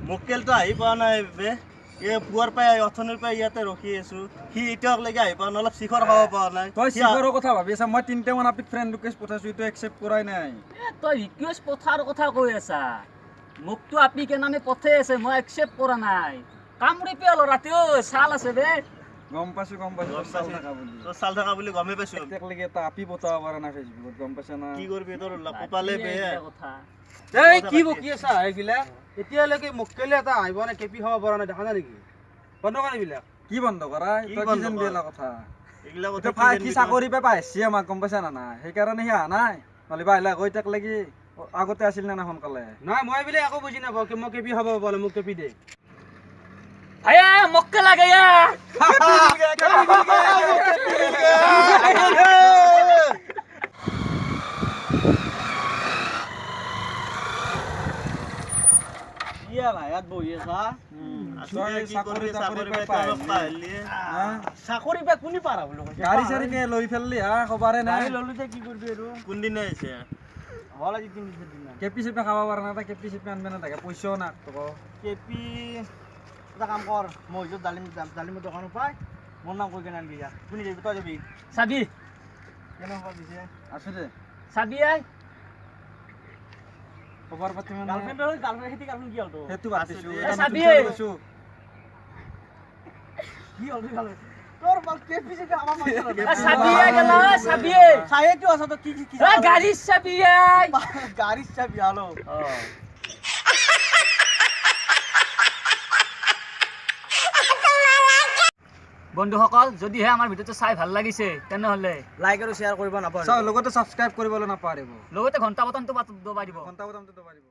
মক্কেলটো আহি পোৱা নাই বে পুৱাৰ পাই অথনিৰ পাই ইয়াতে ৰখি আছো সি এতিয়ালৈকে আহি পোৱা নাই অলপ শিখৰ খাব পৰা নাই তই শিখৰৰ কথা ভাবি আছা মই 3টা মান আপি ফ্ৰেণ্ড ৰিকুৱেষ্ট পঠাইছো ইটো একচেপ্ট কৰাই নাই তই ৰিকুৱেষ্ট পঠাৰ কথা কৈ আছা মোকতো আপি কে নামে পঠাই আছে মই একচেপ্ট কৰা নাই কামুৰি পেলো ৰাতিও চাল আছে বে গম পাইছো চাল থাকা বুলি গমে পাইছো এতিয়ালৈকে এটা আপি পঠাব পৰা নাই ফেচবুকত গম পাইছা না কি কৰিবি তোৰ কপালে বেয়া কথা এই কি বকি আছা এইবিলাক এতিয়ালৈকে মক্কেলে এটা আহিব না কেপি খাব পৰা নাই দেখা নাই নেকি বন্ধ কৰা এইবিলাক কি বন্ধ কৰা তই কি যেন বেলা কথা এইগিলা এটা কথা কি চাকৰি পাই পাইছি আমাক গম পাইছা না নাই সেইকাৰণে সি আহা নাই নহ'লে আহিলা গৈ তাক লাগি আগতে আছিল না সোনকালে নাই মই বোলে একো বুজি নাপাওঁ কি মই কেপি খাব বলে মোক কেপি দে আয়া মক্কে লাগে ইয়া ইয়া ভাইয়াত বহি আছা চাকৰি পাই কোনে পাৰা বোলো গাড়ী চাৰি কে লৈ ফেললি হা খবৰে নাই ললিতে কি কৰিবি আৰু কোনদিনা আহিছে হল আজি 3 দিন কেপি চেপি খাব পৰা নাই কেপি চেপি আনবে না তাকে পইচাও না তোক কেপি এটা কাম কৰ মই য'ত ডালিমৰ দোকানো পাই মোৰ নাম কৈ কেনে আনবি যা কোনে যাবি তই যাবি চাবি কেনেকুৱা দিছে আছে দে চাবি আই খবৰ পাতি মানে গাৰ্লফ্ৰেণ্ড খেতি গাৰ্লফ্ৰেণ্ড কি হ'ল তো সেইটো পাতিছো চাবি কি হ'ল তোৰ বল কেপি যে আমাৰ মাছ চাবি আই গেলা চাবি চাইটো আছে তো কি গাড়ি চাবি আই গাড়ি চাবি আলো বন্ধুসকল যদিহে আমাৰ ভিডিঅ'টো চাই ভাল লাগিছে তেনেহ'লে লাইক আৰু শ্বেয়াৰ কৰিব নাপাহৰিব লগতে সাবস্ক্ৰাইব কৰিবলৈ নাপাহৰিব লগতে ঘণ্টা বটনটো দবাই দিব ঘণ্টা বটনটো দবাই দিব